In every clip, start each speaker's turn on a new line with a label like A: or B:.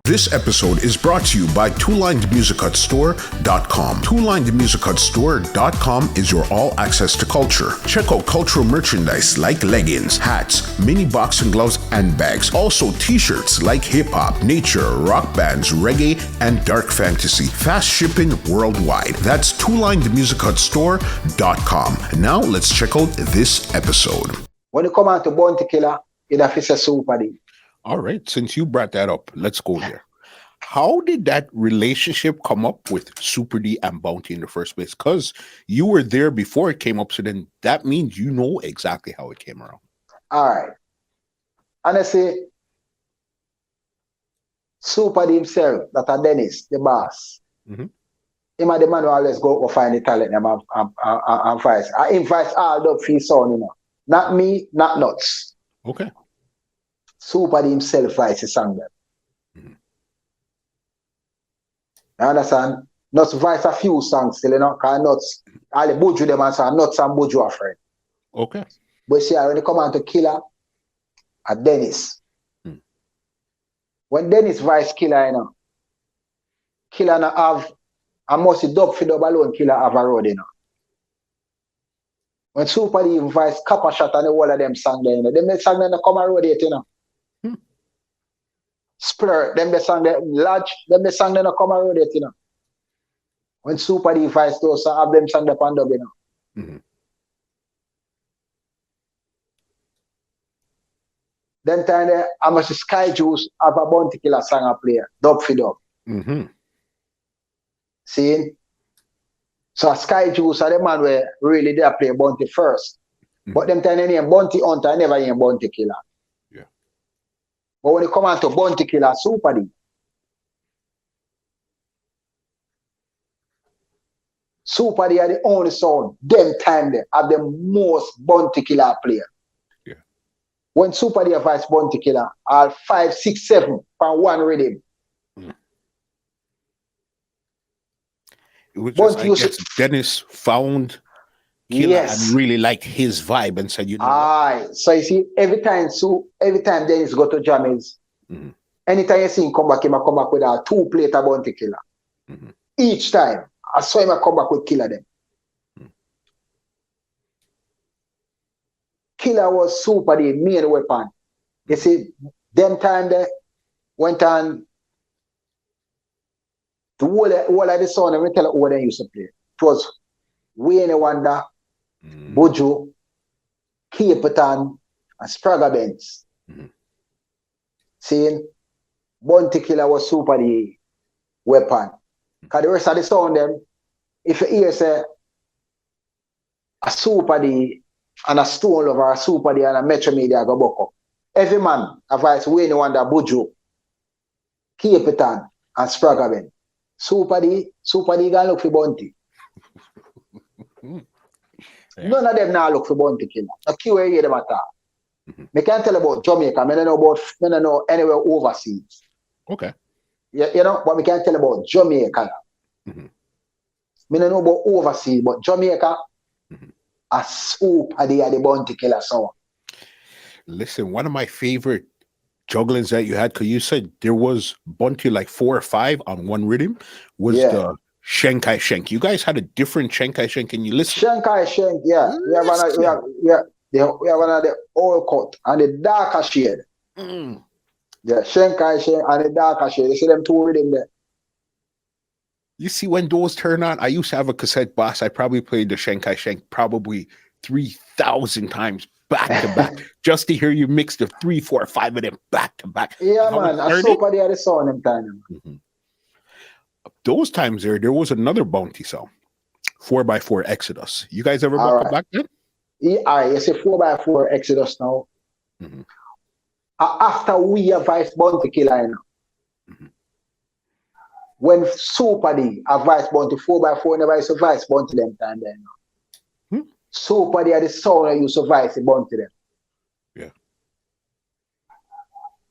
A: This episode is brought to you by TwoLinedMusicHutStore.com. TwoLinedMusicHutStore.com is your all-access to culture. Check out cultural merchandise like leggings, hats, mini boxing gloves, and bags. Also t-shirts like hip-hop, nature, rock bands, reggae, and dark fantasy. Fast shipping worldwide. That's TwoLinedMusicHutStore.com. Now let's check out this episode.
B: When you come out to Bounty Killer, you'd have to say Super Dee.
A: All right, since you brought that up, let's go there. How did that relationship come up with Super Dee and Bounty in the first place? Because you were there before it came up, so then that means you know exactly how it came around.
B: All right. Honestly, Super Dee himself, that are Dennis, the boss, him and the man who always go find the talent and vice. I invite all the free son, you know. Not me, not nuts.
A: Okay.
B: Super Dee himself writes the song them. You understand? Nuts writes a few songs still, you know, because Nuts, all the Buju them and so Nuts and Buju are friends.
A: Okay.
B: But see, when they come on to Killer, at Dennis. When Dennis writes Killer, you know, Killer now have, I must see dub for dub alone, Killer have a road, you know. When Super Dee writes Copper Shot and the whole of them song there, you know, them song then come a road, you know. Splur, them the song that large, them the song that come around it, you know. When Super Dee vice those have them song the pan dub, you know. Then time there, I must Sky Juice have a Bounty Killer song a play, dub for dub. See? So Sky Juice are the man where really they play Bounty first. But them time they name Bounty Hunter, I never hear Bounty Killer. But when you come on to Bounty Killer, Super Dee. Super Dee are the only sound, them time they have the most Bounty Killer player.
A: Yeah.
B: When Super Dee advice Bounty Killer, all 5, 6, 7 from one rhythm.
A: It was just, I guess, Dennis found Killer and really liked his vibe and said, you know.
B: Aye. So you see, every time Dennis go to Jammy's, anytime you see him come back with a 2-plate Bounty Killer. Each time, I saw him come back with Killer them. Killer was Super Dee main weapon. You see, them time they went on the whole of the sound, and we tell what they used to play. It was Wayne Wonder, Buju, Capitan, and Spragga Benz. Seeing Bounty Killer was Super Dee weapon. Because the rest of the sound them, if you hear say a Super Dee and a Stone Lover, a Super Dee and a Metro Media go buck up. Every man advise Wayne Wonder, Buju, Capitan, and Spragga Benz. Super Dee gonna look for Bounty. None of them now look for Bounty Killer. No key where you hear them at all. I can't tell about Jamaica. I don't know anywhere overseas.
A: Okay.
B: Yeah, you know, but we can't tell about Jamaica. I don't know about overseas, but Jamaica, a Super Dee are the Bounty Killer song.
A: Listen, one of my favorite jugglings that you had, because you said there was Bounty like 4 or 5 on one rhythm, was the Shankai Shank. You guys had a different Shankai Shank, and you listen.
B: Shankai Shank, yeah. We have one of the old cut and the darker shade. Yeah, Shankai Shank and the darker shade. You see them two rhythm there.
A: You see, when those turn on, I used to have a cassette box. I probably played the Shankai Shank probably 3,000 times back to back, just to hear you mix the 3, 4, 5 of them back to back.
B: Yeah, man. A Super Dee had the sound them time.
A: Those times there was another Bounty song, 4x4 Exodus. You guys ever buckle back then?
B: Yeah, you say 4x4 Exodus now. After we advise Bounty Killer, you know. When Super Dee advise Bounty 4x4, never advise Bounty them time then. Super Dee had the sound that you survive the Bounty them.
A: Yeah.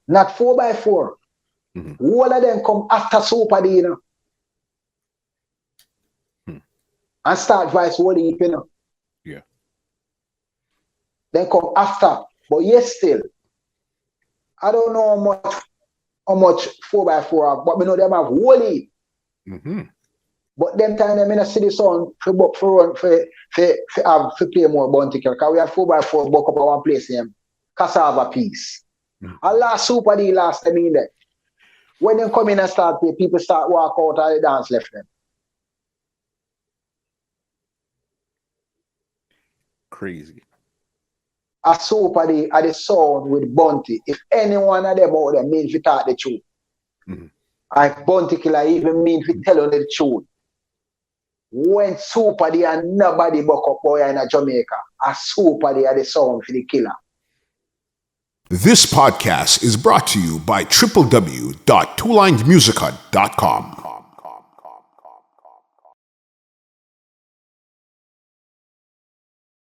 B: Not 4x4. All of them come after Super Dee, you know. And start vice holding, you know.
A: Yeah.
B: Then come after. But yes, still, I don't know how much how much 4x4 have, but we know them have wholly.
A: Mm-hmm.
B: But them time them in a city sound for run for play more bounty killer. Because we have 4x4 buck up at one place named Cassava Piece.
A: Mm-hmm.
B: A last Super Dee last time in there. When they come in and start play, people start walk out and the dance left them.
A: Crazy.
B: A Super Dee at the sound with Bounty. If any one of them out there means we talk the truth.
A: Mm-hmm.
B: And Bounty Killer even means we tell on the truth. When Super Dee and nobody buck up boy in a Jamaica, a Super Dee at the sound for the killer.
A: This podcast is brought to you by www.twolinedmusichut.com.